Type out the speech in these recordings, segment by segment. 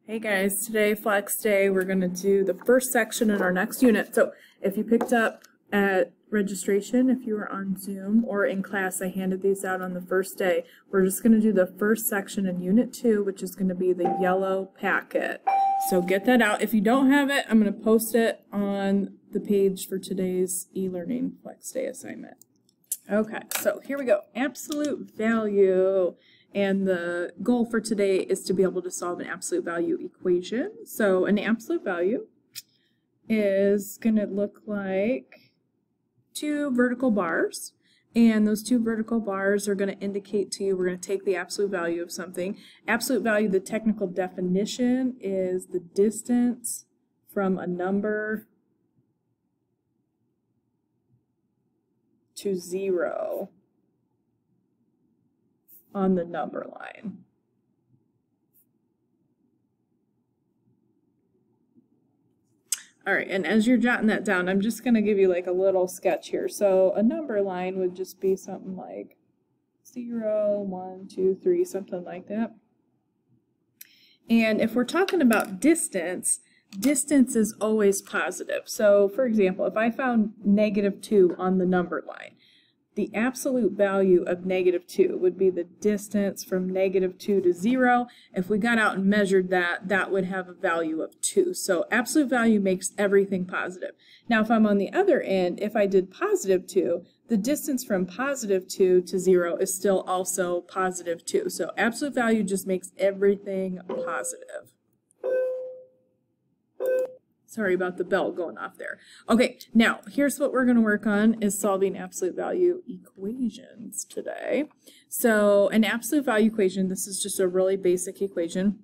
Hey guys, today Flex Day, we're going to do the first section in our next unit. So if you picked up at registration, if you were on Zoom or in class, I handed these out on the first day. We're just going to do the first section in Unit 2, which is going to be the yellow packet. So get that out. If you don't have it, I'm going to post it on the page for today's e-learning Flex Day assignment. Okay, so here we go. Absolute value. And the goal for today is to be able to solve an absolute value equation. So an absolute value is going to look like two vertical bars. And those two vertical bars are going to indicate to you, we're going to take the absolute value of something. Absolute value, the technical definition is the distance from a number to 0 on the number line. All right, and as you're jotting that down, I'm just going to give you like a little sketch here. So a number line would just be something like 0, 1, 2, 3, something like that. And if we're talking about distance, distance is always positive. So for example, if I found -2 on the number line, the absolute value of -2 would be the distance from -2 to 0. If we got out and measured that, that would have a value of 2. So absolute value makes everything positive. Now if I'm on the other end, if I did +2, the distance from +2 to 0 is still also +2. So absolute value just makes everything positive. Sorry about the bell going off there. Okay, now here's what we're going to work on is solving absolute value equations today. So an absolute value equation, this is just a really basic equation.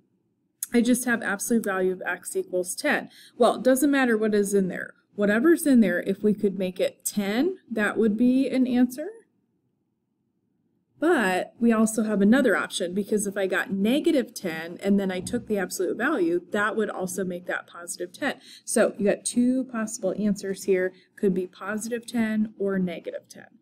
I just have absolute value of x equals 10. Well, it doesn't matter what is in there. Whatever's in there, if we could make it 10, that would be an answer. But we also have another option, because if I got -10 and then I took the absolute value, that would also make that +10. So you got two possible answers here. Could be +10 or -10.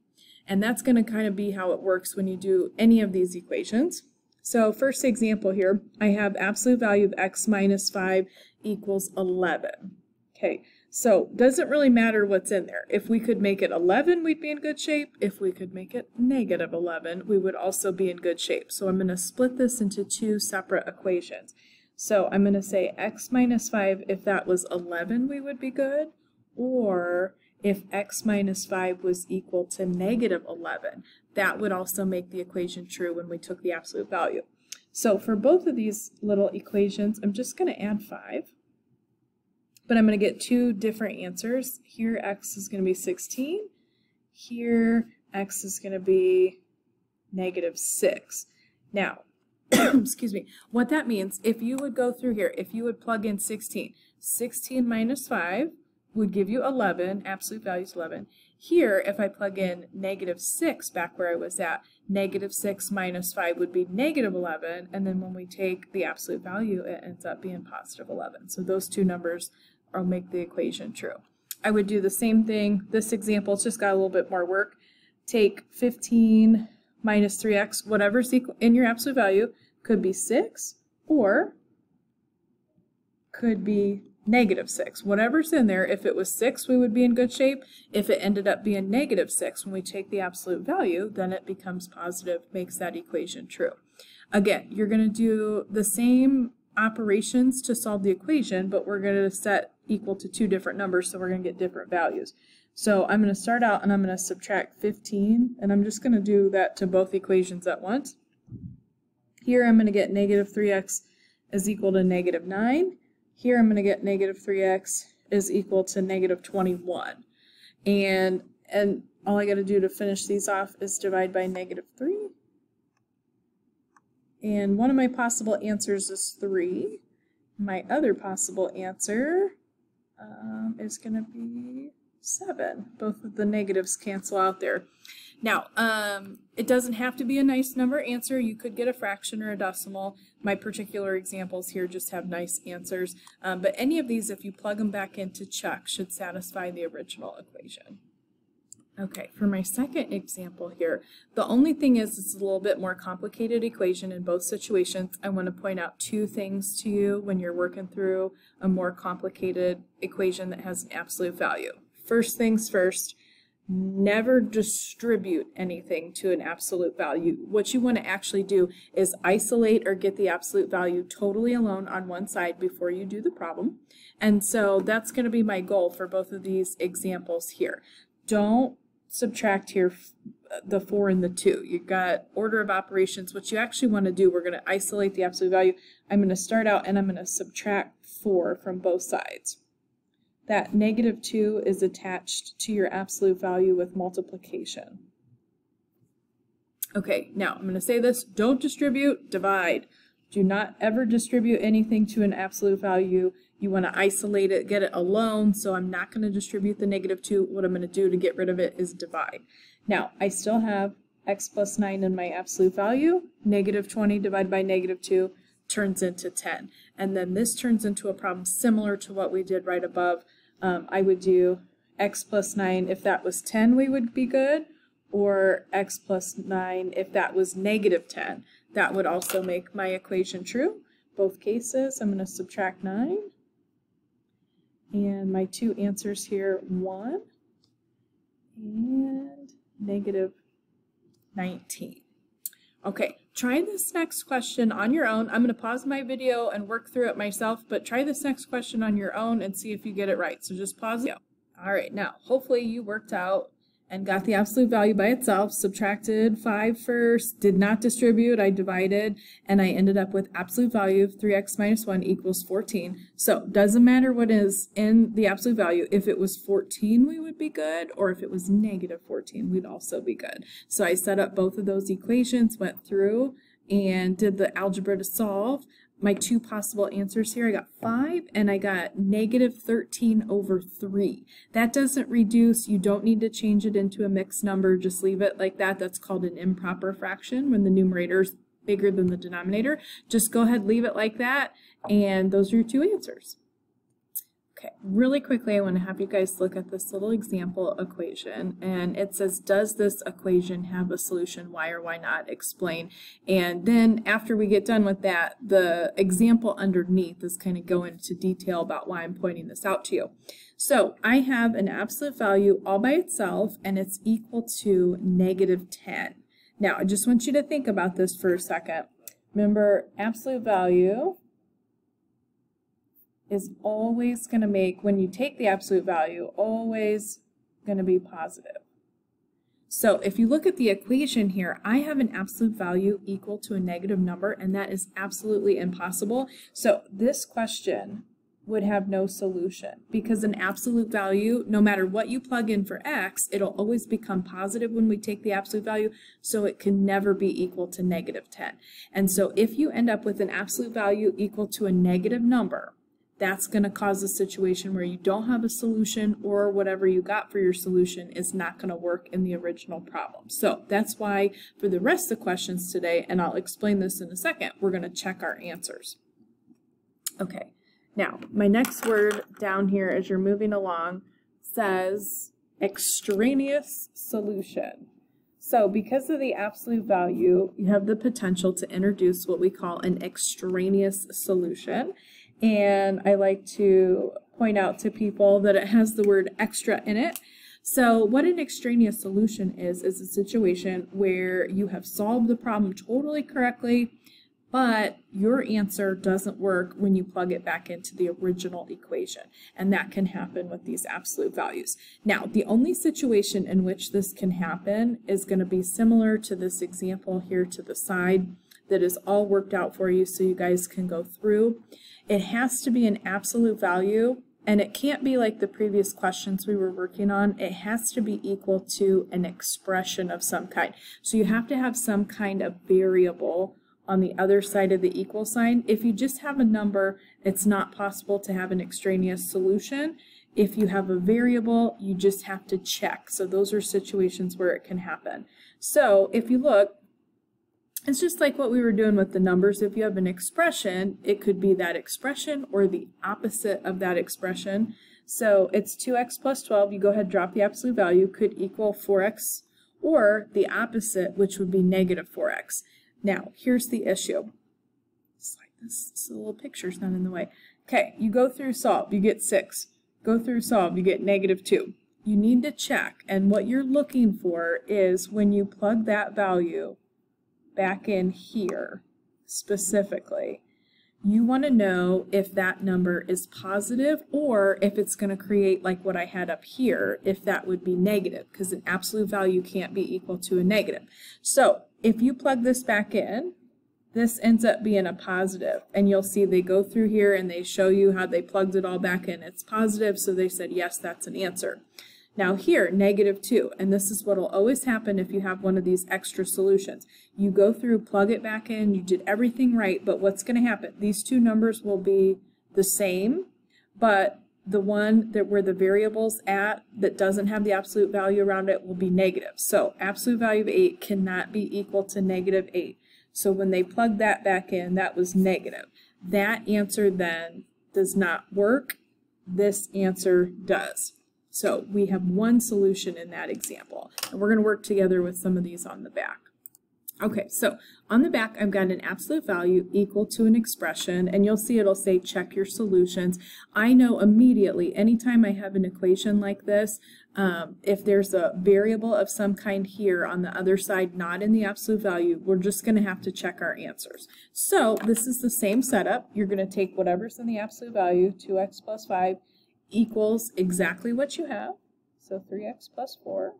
And that's going to kind of be how it works when you do any of these equations. So first example here, I have absolute value of x minus 5 equals 11. Okay. So doesn't really matter what's in there. If we could make it 11, we'd be in good shape. If we could make it -11, we would also be in good shape. So I'm going to split this into two separate equations. So I'm going to say x minus 5, if that was 11, we would be good. Or if x minus 5 was equal to -11, that would also make the equation true when we took the absolute value. So for both of these little equations, I'm just going to add 5. But I'm going to get two different answers. Here x is going to be 16. Here x is going to be -6. Now, excuse me, what that means, if you would go through here, if you would plug in 16, 16 minus 5 would give you 11, absolute value is 11. Here, if I plug in -6 back where I was at, -6 minus 5 would be -11, and then when we take the absolute value, it ends up being +11. So those two numbers will make the equation true. I would do the same thing. This example's just got a little bit more work. Take 15 minus 3x, whatever's in your absolute value, could be 6 or could be -6. Whatever's in there, if it was 6, we would be in good shape. If it ended up being -6, when we take the absolute value, then it becomes positive, makes that equation true. Again, you're going to do the same operations to solve the equation, but we're going to set equal to two different numbers, so we're going to get different values. So I'm going to start out and I'm going to subtract 15, and I'm just going to do that to both equations at once. Here I'm going to get -3x is equal to -9. Here I'm going to get -3x is equal to -21. And all I got to do to finish these off is divide by -3. And one of my possible answers is 3. My other possible answer is going to be 7. Both of the negatives cancel out there. Now, it doesn't have to be a nice number answer. You could get a fraction or a decimal. My particular examples here just have nice answers. But any of these, if you plug them back in to check, should satisfy the original equation. Okay, for my second example here, the only thing is it's a little bit more complicated equation in both situations. I want to point out two things to you when you're working through a more complicated equation that has an absolute value. First things first, never distribute anything to an absolute value. What you want to actually do is isolate or get the absolute value totally alone on one side before you do the problem. And so that's going to be my goal for both of these examples here. Don't subtract here the 4 and the 2. You've got order of operations. What you actually want to do, we're going to isolate the absolute value. I'm going to start out and I'm going to subtract 4 from both sides. That -2 is attached to your absolute value with multiplication. Okay, now I'm going to say this, don't distribute, divide. Do not ever distribute anything to an absolute value. You want to isolate it, get it alone, so I'm not going to distribute the -2. What I'm going to do to get rid of it is divide. Now, I still have x plus 9 in my absolute value. -20 divided by -2 turns into 10. And then this turns into a problem similar to what we did right above. I would do x plus 9, if that was 10, we would be good, or x plus 9, if that was -10. That would also make my equation true. Both cases, I'm going to subtract 9. And my two answers here, 1 and -19. Okay, try this next question on your own. I'm going to pause my video and work through it myself, but try this next question on your own and see if you get it right. So just pause it. All right, now hopefully you worked out and got the absolute value by itself, subtracted 5 first, did not distribute, I divided, and I ended up with absolute value of 3x minus 1 equals 14. So doesn't matter what is in the absolute value. If it was 14, we would be good, or if it was -14, we'd also be good. So I set up both of those equations, went through, and did the algebra to solve. My two possible answers here, I got 5 and I got -13/3. That doesn't reduce. You don't need to change it into a mixed number. Just leave it like that. That's called an improper fraction when the numerator is bigger than the denominator. Just go ahead, leave it like that, and those are your two answers. Okay, really quickly, I want to have you guys look at this little example equation, and it says, does this equation have a solution? Why or why not? Explain. And then after we get done with that, the example underneath is kind of going into detail about why I'm pointing this out to you. So I have an absolute value all by itself, and it's equal to -10. Now, I just want you to think about this for a second. Remember, absolute value is always going to make, when you take the absolute value, always going to be positive. So if you look at the equation here, I have an absolute value equal to a negative number, and that is absolutely impossible. So this question would have no solution, because an absolute value, no matter what you plug in for x, it'll always become positive when we take the absolute value, so it can never be equal to -10. And so if you end up with an absolute value equal to a negative number, that's going to cause a situation where you don't have a solution, or whatever you got for your solution is not going to work in the original problem. So that's why for the rest of the questions today, and I'll explain this in a second, we're going to check our answers. Okay, now my next word down here as you're moving along says extraneous solution. So because of the absolute value, you have the potential to introduce what we call an extraneous solution. And I like to point out to people that it has the word extra in it. So what an extraneous solution is a situation where you have solved the problem totally correctly, but your answer doesn't work when you plug it back into the original equation. And that can happen with these absolute values. Now, the only situation in which this can happen is going to be similar to this example here to the side that is all worked out for you so you guys can go through. It has to be an absolute value, and it can't be like the previous questions we were working on. It has to be equal to an expression of some kind. So you have to have some kind of variable on the other side of the equal sign. If you just have a number, it's not possible to have an extraneous solution. If you have a variable, you just have to check. So those are situations where it can happen. So if you look, it's just like what we were doing with the numbers. If you have an expression, it could be that expression or the opposite of that expression. So it's 2x plus 12. You go ahead, drop the absolute value, could equal 4x, or the opposite, which would be negative 4x. Now, here's the issue. Slide this so the little picture's not in the way. Okay, you go through solve, you get 6. Go through solve, you get negative 2. You need to check, and what you're looking for is when you plug that value back in here, specifically, you want to know if that number is positive or if it's going to create like what I had up here, if that would be negative, because an absolute value can't be equal to a negative. So if you plug this back in, this ends up being a positive, and you'll see they go through here and they show you how they plugged it all back in. It's positive, so they said, yes, that's an answer. Now here, negative 2, and this is what will always happen if you have one of these extra solutions. You go through, plug it back in, you did everything right, but what's going to happen? These two numbers will be the same, but the one that where the variable's at that doesn't have the absolute value around it will be negative. So absolute value of 8 cannot be equal to negative 8. So when they plug that back in, that was negative. That answer then does not work. This answer does. So we have one solution in that example, and we're going to work together with some of these on the back. Okay, so on the back, I've got an absolute value equal to an expression, and you'll see it'll say check your solutions. I know immediately, anytime I have an equation like this, if there's a variable of some kind here on the other side, not in the absolute value, we're just going to have to check our answers. So this is the same setup. You're going to take whatever's in the absolute value, 2x plus 5, equals exactly what you have, so 3x plus 4.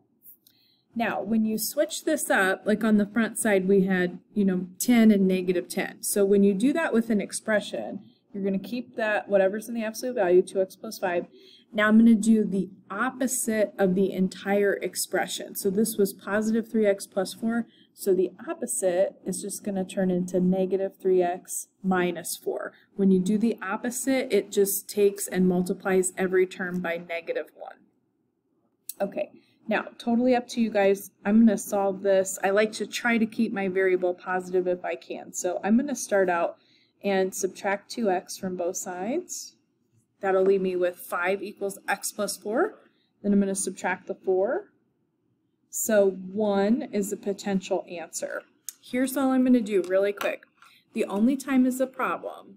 Now, when you switch this up, like on the front side we had, 10 and negative 10. So when you do that with an expression, you're going to keep that, whatever's in the absolute value, 2x plus 5. Now I'm going to do the opposite of the entire expression. So this was positive 3x plus 4. So the opposite is just going to turn into negative 3x minus 4. When you do the opposite, it just takes and multiplies every term by negative 1. Okay, now totally up to you guys. I'm going to solve this. I like to try to keep my variable positive if I can. So I'm going to start out and subtract 2x from both sides. That'll leave me with 5 equals x plus 4. Then I'm going to subtract the 4. So 1 is a potential answer. Here's all I'm going to do really quick. The only time is a problem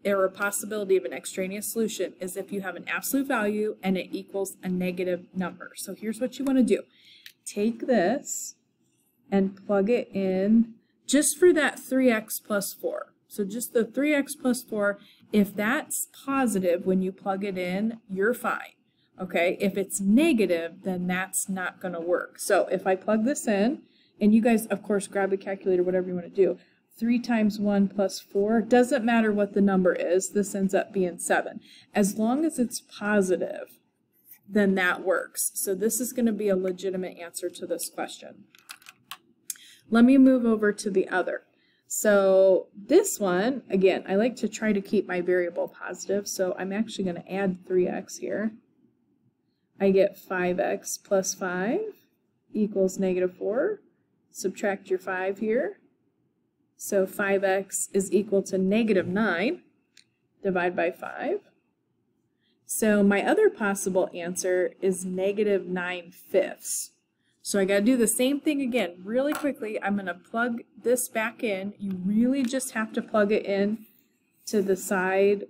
or a possibility of an extraneous solution is if you have an absolute value and it equals a negative number. So here's what you want to do. Take this and plug it in just for that 3x plus 4. So just the 3x plus 4, if that's positive when you plug it in, you're fine. Okay, if it's negative, then that's not going to work. So if I plug this in, and you guys, of course, grab a calculator, whatever you want to do, 3 times 1 plus 4, doesn't matter what the number is, this ends up being 7. As long as it's positive, then that works. So this is going to be a legitimate answer to this question. Let me move over to the other. So this one, again, I like to try to keep my variable positive, so I'm actually going to add 3x here. I get 5x plus 5 equals negative 4. Subtract your 5 here. So 5x is equal to negative 9. Divide by 5. So my other possible answer is negative 9/5. So I got to do the same thing again really quickly. I'm going to plug this back in. You really just have to plug it in to the side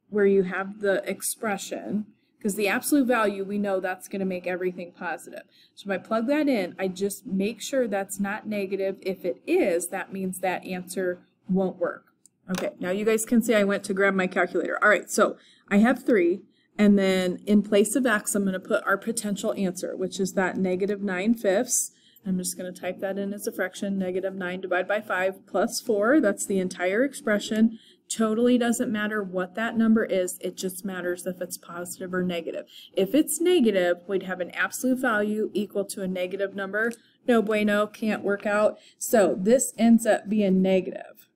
where you have the expression, because the absolute value, we know that's going to make everything positive. So if I plug that in, I just make sure that's not negative. If it is, that means that answer won't work. Okay, now you guys can see I went to grab my calculator. All right, so I have 3, and then in place of x, I'm going to put our potential answer, which is that negative 9/5. I'm just going to type that in as a fraction, negative 9 divided by 5 plus 4. That's the entire expression. Totally doesn't matter what that number is, it just matters if it's positive or negative. If it's negative, we'd have an absolute value equal to a negative number. No bueno, can't work out. So this ends up being negative.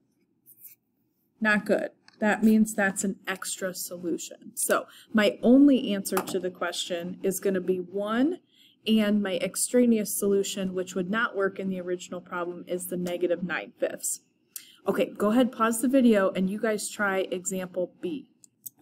Not good. That means that's an extra solution. So my only answer to the question is going to be 1, and my extraneous solution, which would not work in the original problem, is the negative 9/5. Okay, go ahead, pause the video, and you guys try example B.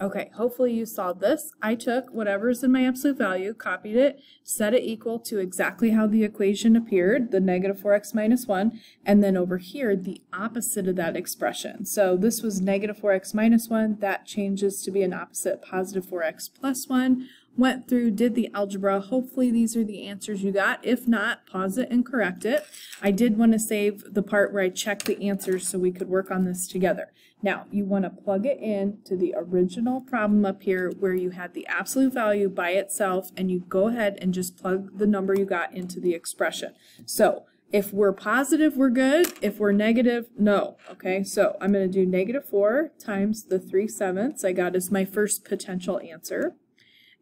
Okay, hopefully you solved this. I took whatever's in my absolute value, copied it, set it equal to exactly how the equation appeared, the negative 4x minus 1, and then over here, the opposite of that expression. So this was negative 4x minus 1, that changes to be an opposite, positive 4x plus 1. Went through, did the algebra. Hopefully these are the answers you got. If not, pause it and correct it. I did want to save the part where I checked the answers so we could work on this together. Now, you want to plug it in to the original problem up here where you had the absolute value by itself, and you go ahead and just plug the number you got into the expression. So if we're positive, we're good. If we're negative, no. Okay, so I'm going to do negative 4 times the 3/7 I got as my first potential answer.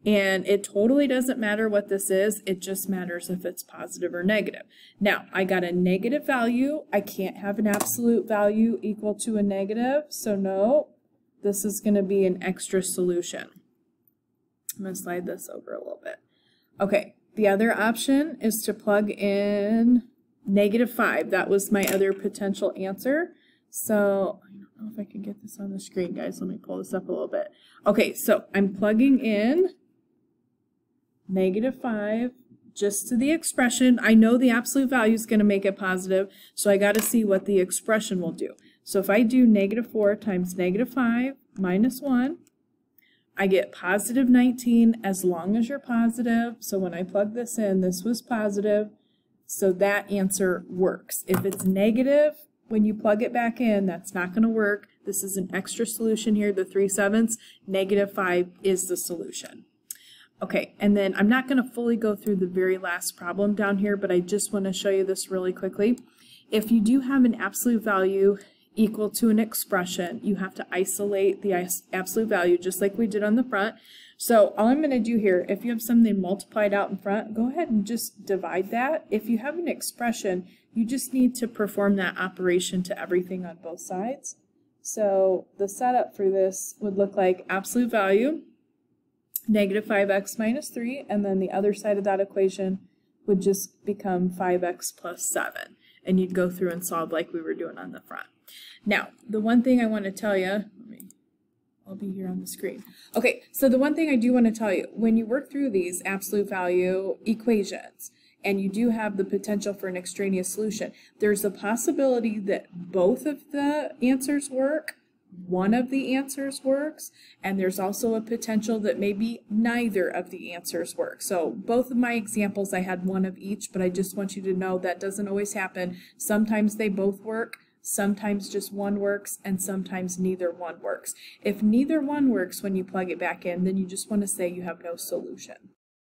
And it totally doesn't matter what this is, it just matters if it's positive or negative. Now, I got a negative value. I can't have an absolute value equal to a negative, so no, this is going to be an extra solution. I'm going to slide this over a little bit. Okay, the other option is to plug in negative 5. That was my other potential answer. So, I don't know if I can get this on the screen, guys. Let me pull this up a little bit. Okay, so I'm plugging in negative 5 just to the expression. I know the absolute value is going to make it positive, so I got to see what the expression will do. So if I do negative 4 times negative 5 minus 1, I get positive 19 as long as you're positive. So when I plug this in, this was positive, so that answer works. If it's negative, when you plug it back in, that's not going to work. This is an extra solution here, the 3/7. Negative 5 is the solution. Okay, and then I'm not going to fully go through the very last problem down here, but I just want to show you this really quickly. If you do have an absolute value equal to an expression, you have to isolate the absolute value just like we did on the front. So all I'm going to do here, if you have something multiplied out in front, go ahead and just divide that. If you have an expression, you just need to perform that operation to everything on both sides. So the setup for this would look like absolute value, negative 5x minus 3, and then the other side of that equation would just become 5x plus 7. And you'd go through and solve like we were doing on the front. Now, the one thing I want to tell you, I'll be here on the screen. Okay, so the one thing I do want to tell you, when you work through these absolute value equations, and you do have the potential for an extraneous solution, there's a possibility that both of the answers work, one of the answers works, and there's also a potential that maybe neither of the answers work. So both of my examples, I had one of each, but I just want you to know that doesn't always happen. Sometimes they both work, sometimes just one works, and sometimes neither one works. If neither one works when you plug it back in, then you just want to say you have no solution.